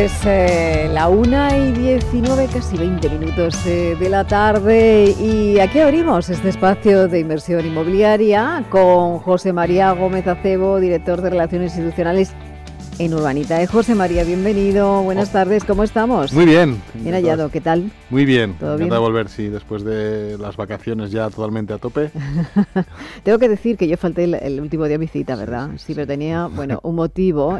Pues la 1:19, casi 20 minutos de la tarde, y aquí abrimos este espacio de inversión inmobiliaria con José María Gómez Acebo, director de Relaciones Institucionales en Urbanita. José María, bienvenido, buenas tardes, ¿cómo estamos? Muy bien. Bien hallado, ¿qué tal? Muy bien, ¿Todo encantado bien? de volver, sí, después de las vacaciones ya totalmente a tope. Tengo que decir que yo falté el último día a mi cita, ¿verdad? Sí, pero sí. tenía, bueno, un motivo,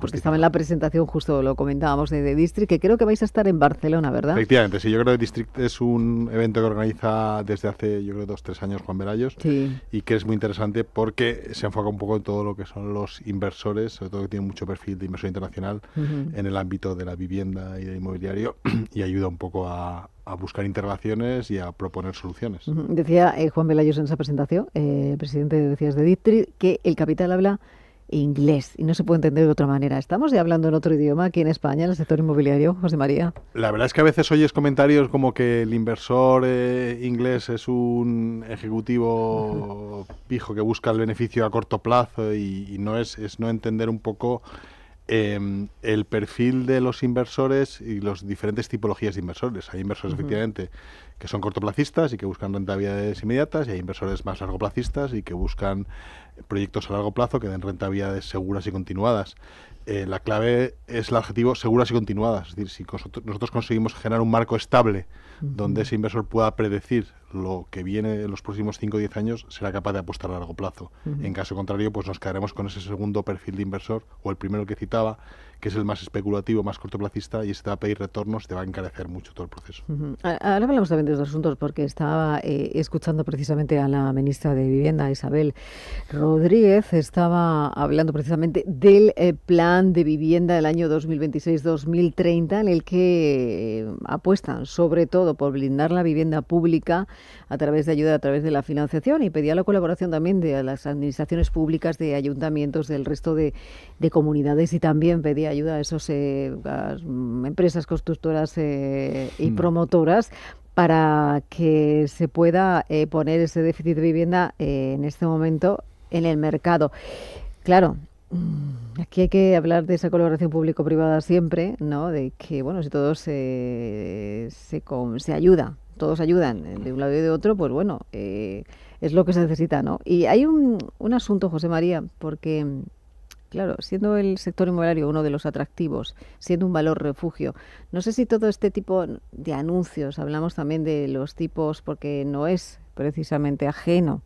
porque estaba en la presentación, justo lo comentábamos, de District, que creo que vais a estar en Barcelona, ¿verdad? Efectivamente, sí, yo creo que District es un evento que organiza desde hace, yo creo, 2-3 años Juan Velayos, Sí. y que es muy interesante porque se enfoca un poco en todo lo que son los inversores, sobre todo que tienen mucho perfil de inversión internacional en el ámbito de la vivienda y del inmobiliario, y ayuda un poco a buscar interrelaciones y a proponer soluciones. Decía Juan Velayos en esa presentación, presidente de District, que el capital habla inglés y no se puede entender de otra manera. ¿Estamos ya hablando en otro idioma aquí en España, en el sector inmobiliario, José María? La verdad es que a veces oyes comentarios como que el inversor inglés es un ejecutivo pijo que busca el beneficio a corto plazo y no es no entender un poco el perfil de los inversores y las diferentes tipologías de inversores. Hay inversores efectivamente que son cortoplacistas y que buscan rentabilidades inmediatas, y hay inversores más largoplacistas y que buscan proyectos a largo plazo que den rentabilidades seguras y continuadas. La clave es el adjetivo seguras y continuadas. Es decir, si nosotros conseguimos generar un marco estable donde ese inversor pueda predecir lo que viene en los próximos 5 o 10 años, será capaz de apostar a largo plazo. En caso contrario, pues nos quedaremos con ese segundo perfil de inversor, o el primero que citaba, que es el más especulativo, más cortoplacista, y ese te va a pedir retornos, te va a encarecer mucho todo el proceso. Ahora hablamos también de estos asuntos, porque estaba escuchando precisamente a la ministra de Vivienda, Isabel Rodríguez, estaba hablando precisamente del plan de vivienda del año 2026-2030, en el que apuestan sobre todo por blindar la vivienda pública a través de ayuda, a través de la financiación, y pedía la colaboración también de las administraciones públicas, de ayuntamientos, del resto de comunidades, y también pedía ayuda a esas empresas constructoras y promotoras para que se pueda poner ese déficit de vivienda en este momento en el mercado. Claro, aquí hay que hablar de esa colaboración público-privada siempre, ¿no? De que, bueno, si todos se ayuda, todos ayudan de un lado y de otro, pues bueno, es lo que se necesita, ¿no? Y hay un asunto, José María, porque claro, siendo el sector inmobiliario uno de los atractivos, siendo un valor refugio, no sé si todo este tipo de anuncios, hablamos también de los tipos, porque no es precisamente ajeno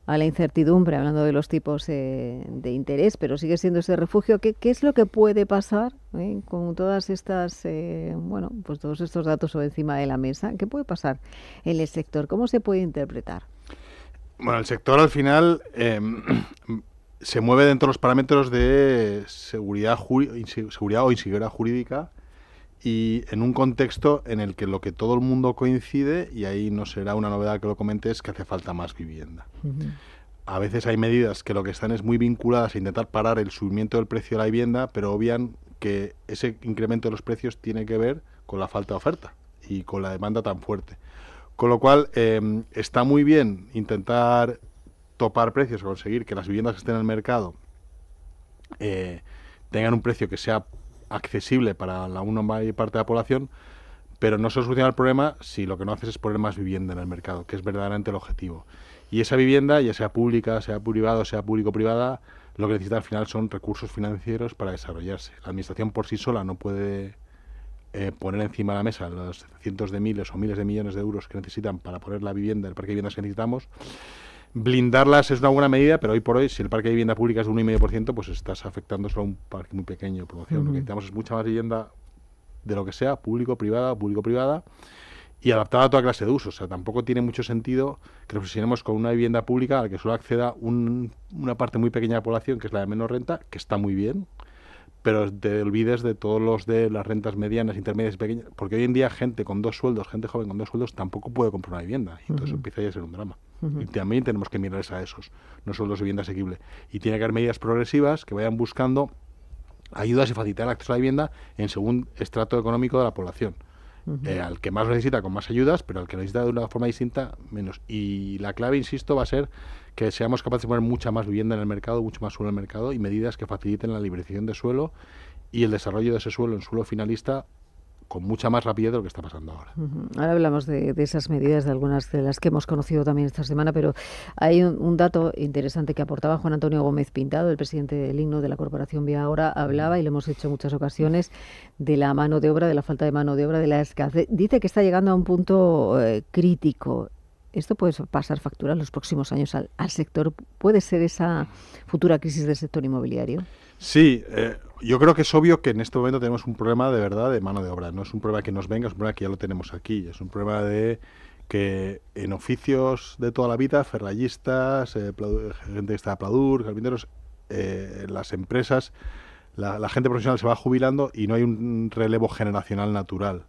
a la incertidumbre, hablando de los tipos de interés, pero sigue siendo ese refugio. ¿Qué es lo que puede pasar con todas estas, pues todos estos datos encima de la mesa? ¿Qué puede pasar en el sector? ¿Cómo se puede interpretar? Bueno, el sector al final se mueve dentro de los parámetros de seguridad o inseguridad jurídica, y en un contexto en el que lo que todo el mundo coincide, y ahí no será una novedad que lo comente, es que hace falta más vivienda. A veces hay medidas que lo que están es muy vinculadas a intentar parar el subimiento del precio de la vivienda, pero obvian que ese incremento de los precios tiene que ver con la falta de oferta y con la demanda tan fuerte. Con lo cual, está muy bien intentar topar precios o conseguir que las viviendas que estén en el mercado tengan un precio que sea accesible para una mayor parte de la población, pero no se soluciona el problema si lo que no haces es poner más vivienda en el mercado, que es verdaderamente el objetivo. Y esa vivienda, ya sea pública, sea privada, sea público-privada, lo que necesita al final son recursos financieros para desarrollarse. La administración por sí sola no puede poner encima de la mesa los cientos de miles o miles de millones de euros que necesitan para poner la vivienda, el parque de viviendas que necesitamos. Blindarlas es una buena medida, pero hoy por hoy, si el parque de vivienda pública es de 1,5%, pues estás afectando solo a un parque muy pequeño de promoción. Lo que necesitamos es mucha más vivienda de lo que sea, público-privada, y adaptada a toda clase de usos. O sea, tampoco tiene mucho sentido que nos obsesionemos con una vivienda pública a la que solo acceda una parte muy pequeña de la población, que es la de menor renta, que está muy bien, pero te olvides de todos los de las rentas medianas, intermedias y pequeñas, porque hoy en día gente con 2 sueldos, gente joven con 2 sueldos, tampoco puede comprar una vivienda, y entonces empieza ya a ser un drama. Y también tenemos que mirar a esos, no sueldos de vivienda asequible. Y tiene que haber medidas progresivas que vayan buscando ayudas y facilitar el acceso a la vivienda en según estrato económico de la población. Al que más lo necesita, con más ayudas, pero al que lo necesita de una forma distinta, menos. Y la clave, insisto, va a ser que seamos capaces de poner mucha más vivienda en el mercado, mucho más suelo en el mercado, y medidas que faciliten la liberación de suelo y el desarrollo de ese suelo en suelo finalista con mucha más rapidez de lo que está pasando ahora. Ahora hablamos de esas medidas, de algunas de las que hemos conocido también esta semana, pero hay un dato interesante que aportaba Juan Antonio Gómez Pintado, el presidente del INCO de la Corporación Vía Ahora, hablaba, y lo hemos hecho en muchas ocasiones, de la mano de obra, de la falta de mano de obra, de la escasez. Dice que está llegando a un punto crítico. ¿Esto puede pasar factura en los próximos años al sector? ¿Puede ser esa futura crisis del sector inmobiliario? Sí, yo creo que es obvio que en este momento tenemos un problema de verdad de mano de obra. No es un problema que nos venga, es un problema que ya lo tenemos aquí. Es un problema de que en oficios de toda la vida, ferrallistas, gente que está de Pladur, carpinteros, las empresas, la gente profesional se va jubilando y no hay un relevo generacional natural.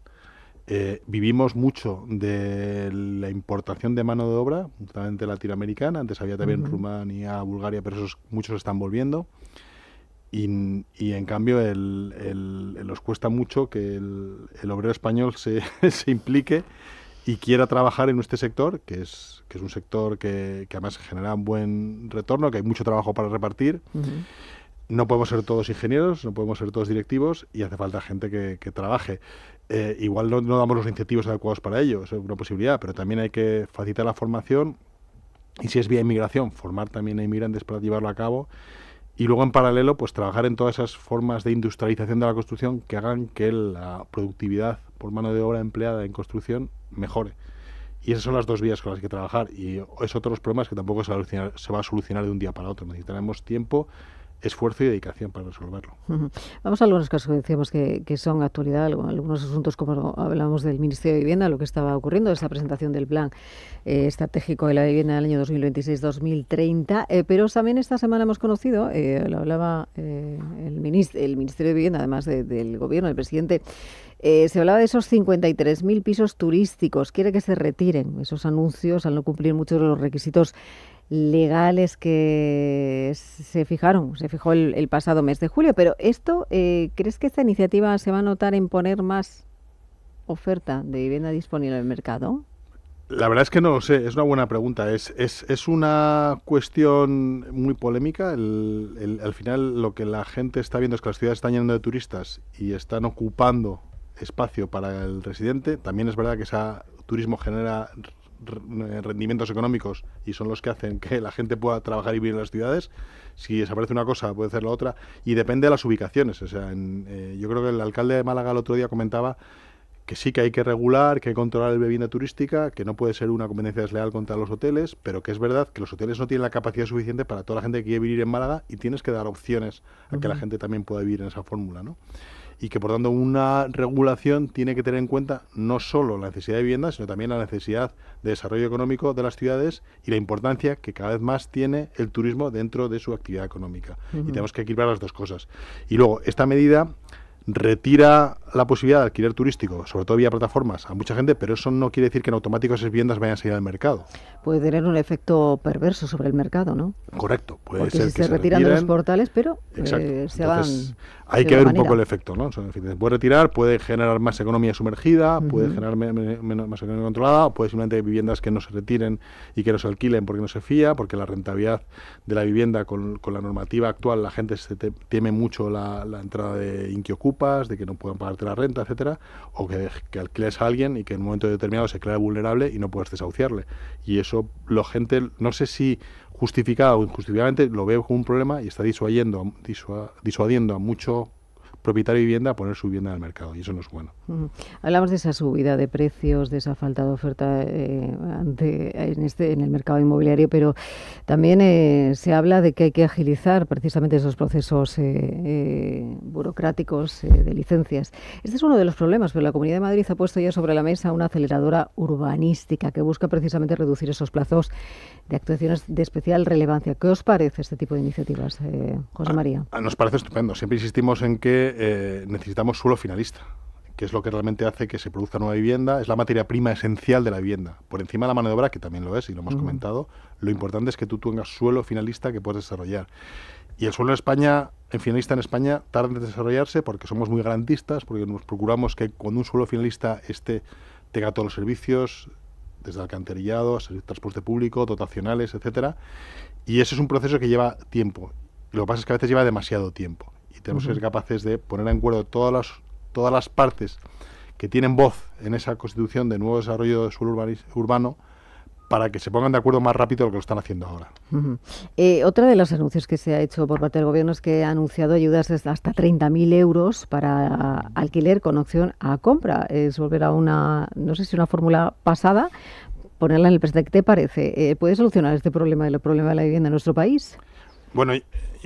Vivimos mucho de la importación de mano de obra, justamente latinoamericana. Antes había también Rumanía, Bulgaria, pero muchos están volviendo. Y en cambio nos cuesta mucho que el obrero español se implique y quiera trabajar en este sector, que es un sector que además genera un buen retorno, que hay mucho trabajo para repartir. No podemos ser todos ingenieros, no podemos ser todos directivos y hace falta gente que trabaje. Igual no damos los incentivos adecuados para ello, es una posibilidad, pero también hay que facilitar la formación y, si es vía inmigración, formar también a inmigrantes para llevarlo a cabo. Y luego, en paralelo, pues trabajar en todas esas formas de industrialización de la construcción que hagan que la productividad por mano de obra empleada en construcción mejore. Y esas son las dos vías con las que trabajar. Y es otro de los problemas que tampoco se va a solucionar de un día para otro. Necesitaremos tiempo, esfuerzo y dedicación para resolverlo. Vamos a algunos casos que decíamos que son actualidad, algunos asuntos, como hablamos del Ministerio de Vivienda, lo que estaba ocurriendo, esa presentación del plan estratégico de la vivienda del año 2026-2030, pero también esta semana hemos conocido, lo hablaba el Ministerio de Vivienda, además del Gobierno, el presidente, se hablaba de esos 53.000 pisos turísticos. Quiere que se retiren esos anuncios al no cumplir muchos de los requisitos legales que se fijó el pasado mes de julio. Pero esto, ¿crees que esta iniciativa se va a notar en poner más oferta de vivienda disponible en el mercado? La verdad es que no lo sé, es una buena pregunta. Es una cuestión muy polémica. Al final lo que la gente está viendo es que las ciudades están llenando de turistas y están ocupando espacio para el residente. También es verdad que ese turismo genera rendimientos económicos y son los que hacen que la gente pueda trabajar y vivir en las ciudades. Si desaparece una cosa, puede ser la otra, y depende de las ubicaciones. O sea, yo creo que el alcalde de Málaga el otro día comentaba que sí, que hay que regular, que hay que controlar la vivienda turística, que no puede ser una competencia desleal contra los hoteles, pero que es verdad que los hoteles no tienen la capacidad suficiente para toda la gente que quiere vivir en Málaga y tienes que dar opciones a que la gente también pueda vivir en esa fórmula, ¿no? Y que, por tanto, una regulación tiene que tener en cuenta no solo la necesidad de vivienda, sino también la necesidad de desarrollo económico de las ciudades y la importancia que cada vez más tiene el turismo dentro de su actividad económica. Y tenemos que equilibrar las dos cosas. Y luego, esta medida retira la posibilidad de alquiler turístico, sobre todo vía plataformas, a mucha gente, pero eso no quiere decir que en automático esas viviendas vayan a salir al mercado. Puede tener un efecto perverso sobre el mercado, ¿no? Correcto, puede porque ser si que se retiran de los portales, pero se van. Hay que ver un poco el efecto, ¿no? Se puede retirar, puede generar más economía sumergida, puede generar más economía controlada, o puede simplemente viviendas que no se retiren y que no se alquilen porque no se fía, porque la rentabilidad de la vivienda con la normativa actual, la gente teme mucho la entrada de inquiocupas, de que no puedan pagarte la renta, etcétera, o que alquiles a alguien y que en un momento determinado se declare vulnerable y no puedas desahuciarle. Y eso la gente, no sé si justificado o injustificadamente, lo veo como un problema y está disuadiendo a mucho propietario de vivienda a poner su vivienda en el mercado, y eso no es bueno. Hablamos de esa subida de precios, de esa falta de oferta en el mercado inmobiliario, pero también se habla de que hay que agilizar precisamente esos procesos burocráticos de licencias. Este es uno de los problemas, pero la Comunidad de Madrid ha puesto ya sobre la mesa una aceleradora urbanística que busca precisamente reducir esos plazos de actuaciones de especial relevancia. ¿Qué os parece este tipo de iniciativas, José María? Nos parece estupendo. Siempre insistimos en que necesitamos suelo finalista, que es lo que realmente hace que se produzca nueva vivienda. Es la materia prima esencial de la vivienda. Por encima de la mano de obra, que también lo es, y lo hemos comentado, lo importante es que tú tengas suelo finalista que puedes desarrollar. Y el suelo en España, finalista en España, tarda en desarrollarse porque somos muy garantistas, porque nos procuramos que cuando un suelo finalista tenga todos los servicios, desde alcantarillado, transporte público, dotacionales, etcétera. Y ese es un proceso que lleva tiempo. Lo que pasa es que a veces lleva demasiado tiempo. Y tenemos que ser capaces de poner en acuerdo todas las partes que tienen voz en esa constitución de nuevo desarrollo de suelo urbano, para que se pongan de acuerdo más rápido de lo que lo están haciendo ahora. Otro de los anuncios que se ha hecho por parte del Gobierno es que ha anunciado ayudas de hasta 30.000 euros para alquiler con opción a compra. Es volver a no sé si una fórmula pasada, ponerla en el presente. ¿Qué te parece? ¿Puede solucionar este problema, el problema de la vivienda en nuestro país? Bueno,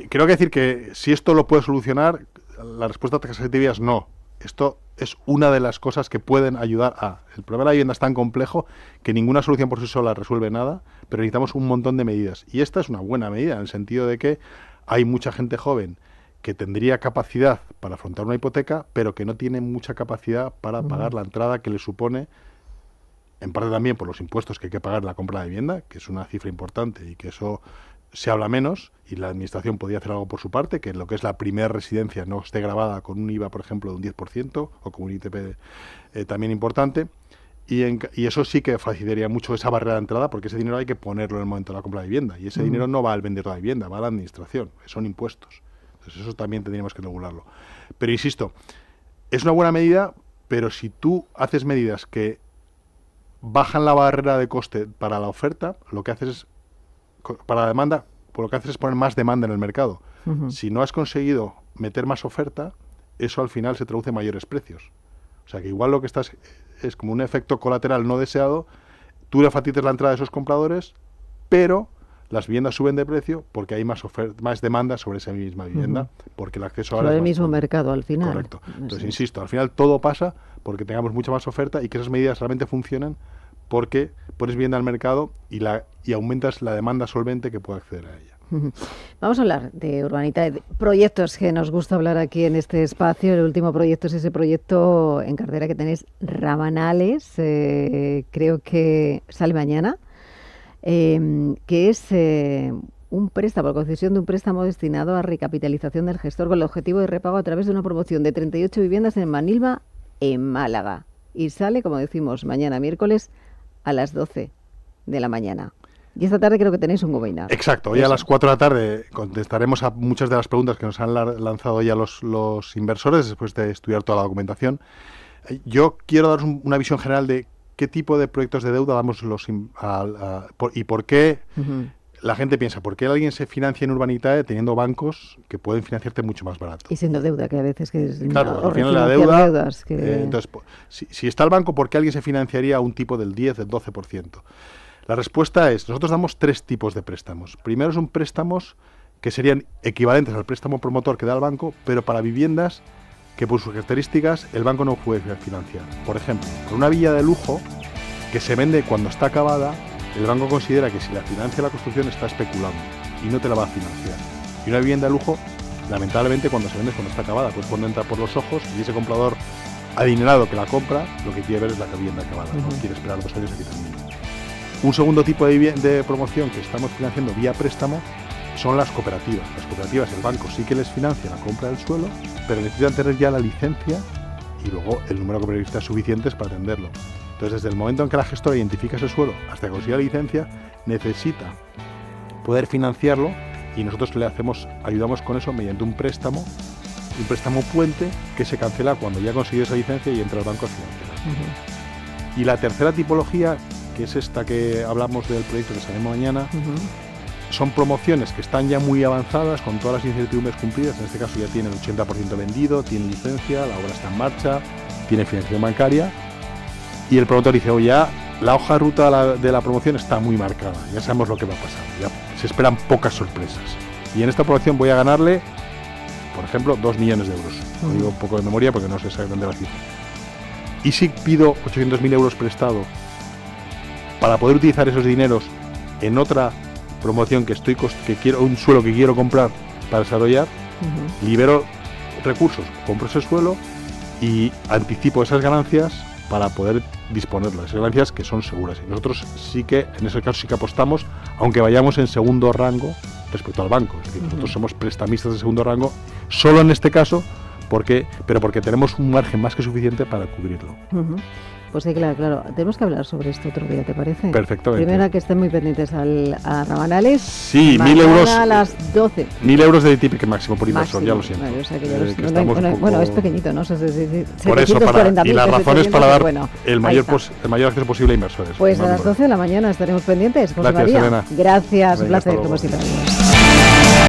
creo que decir que si esto lo puede solucionar, la respuesta taxativa es no. Esto es una de las cosas que pueden ayudar a... El problema de la vivienda es tan complejo que ninguna solución por sí sola resuelve nada, pero necesitamos un montón de medidas. Y esta es una buena medida, en el sentido de que hay mucha gente joven que tendría capacidad para afrontar una hipoteca, pero que no tiene mucha capacidad para pagar la entrada que le supone, en parte también por los impuestos que hay que pagar en la compra de vivienda, que es una cifra importante y que eso se habla menos, y la administración podría hacer algo por su parte, que lo que es la primera residencia no esté grabada con un IVA, por ejemplo, de un 10% o con un ITP también importante, y eso sí que facilitaría mucho esa barrera de entrada, porque ese dinero hay que ponerlo en el momento de la compra de vivienda, y ese dinero no va al vendedor de vivienda, va a la administración, son impuestos. Entonces eso también tendríamos que regularlo. Pero insisto, es una buena medida, pero si tú haces medidas que bajan la barrera de coste para la oferta, lo que haces es, para la demanda, pues lo que haces es poner más demanda en el mercado. Si no has conseguido meter más oferta, eso al final se traduce en mayores precios. O sea que igual lo que estás es como un efecto colateral no deseado, tú le facilitas la entrada de esos compradores, pero las viviendas suben de precio porque hay más demanda sobre esa misma vivienda, porque el acceso ahora sobre es el mismo mercado al final. Correcto. Entonces, insisto, al final todo pasa porque tengamos mucha más oferta y que esas medidas realmente funcionen, porque pones vivienda al mercado y aumentas la demanda solvente que puede acceder a ella. Vamos a hablar de Urbanita, de proyectos que nos gusta hablar aquí en este espacio. El último proyecto es ese proyecto en cartera que tenéis, Rabanales, creo que sale mañana, que es un préstamo, concesión de un préstamo destinado a recapitalización del gestor con el objetivo de repago a través de una promoción de 38 viviendas en Manilva, en Málaga. Y sale, como decimos, mañana miércoles a las 12 de la mañana. Y esta tarde creo que tenéis un webinar. Exacto, hoy a las 4 de la tarde contestaremos a muchas de las preguntas que nos han lanzado ya los inversores después de estudiar toda la documentación. Yo quiero daros una visión general de qué tipo de proyectos de deuda damos y por qué la gente piensa, ¿por qué alguien se financia en Urbanitae teniendo bancos que pueden financiarte mucho más barato? Y siendo deuda, que a veces que es... Claro, al final la deuda... entonces, si está el banco, ¿por qué alguien se financiaría a un tipo del 10, del 12%? La respuesta es, nosotros damos 3 tipos de préstamos. Primero son préstamos que serían equivalentes al préstamo promotor que da el banco, pero para viviendas que por sus características el banco no puede financiar. Por ejemplo, con una villa de lujo que se vende cuando está acabada, el banco considera que si la financia la construcción está especulando y no te la va a financiar. Y una vivienda de lujo, lamentablemente, cuando se vende es cuando está acabada, pues cuando entra por los ojos y ese comprador adinerado que la compra, lo que quiere ver es la vivienda acabada, no quiere esperar 2 años a que termine. Un segundo tipo de promoción que estamos financiando vía préstamo son las cooperativas. Las cooperativas, el banco sí que les financia la compra del suelo, pero necesitan tener ya la licencia y luego el número de cooperativas suficientes para atenderlo. Entonces, desde el momento en que la gestora identifica ese suelo hasta que consiga la licencia, necesita poder financiarlo y nosotros ayudamos con eso mediante un préstamo puente que se cancela cuando ya consigue esa licencia y entra al banco a financiar. Y la tercera tipología, que es esta que hablamos del proyecto que sale mañana, son promociones que están ya muy avanzadas, con todas las incertidumbres cumplidas. En este caso ya tiene el 80% vendido, tiene licencia, la obra está en marcha, tiene financiación bancaria, y el promotor dice, oye, ya la hoja de ruta de la promoción está muy marcada, ya sabemos lo que va a pasar, ya se esperan pocas sorpresas. Y en esta promoción voy a ganarle, por ejemplo, 2 millones de euros. Lo digo un poco de memoria porque no sé exactamente la cifra. Y si pido 800.000 euros prestado para poder utilizar esos dineros en otra promoción que quiero, un suelo que quiero comprar para desarrollar, libero recursos, compro ese suelo y anticipo esas ganancias para poder disponerlo, esas ganancias que son seguras. Y nosotros sí que, en ese caso sí que apostamos, aunque vayamos en segundo rango respecto al banco. Es decir, nosotros somos prestamistas de segundo rango, solo en este caso, porque tenemos un margen más que suficiente para cubrirlo. Pues sí, claro. Tenemos que hablar sobre esto otro día, ¿te parece? Perfectamente. Primera, que estén muy pendientes a Rabanales. Sí, mañana 1.000 euros. A las 12. 1.000 euros de ticket máximo por inversor, ya lo siento. Vale, o sea que ya bueno, es pequeñito, ¿no? Por eso, y la razón es para dar el mayor acceso posible a inversores. Pues a las 12 de la mañana estaremos pendientes. José Gracias, María. Elena. Gracias, Venga, un placer, hasta como luego. siempre.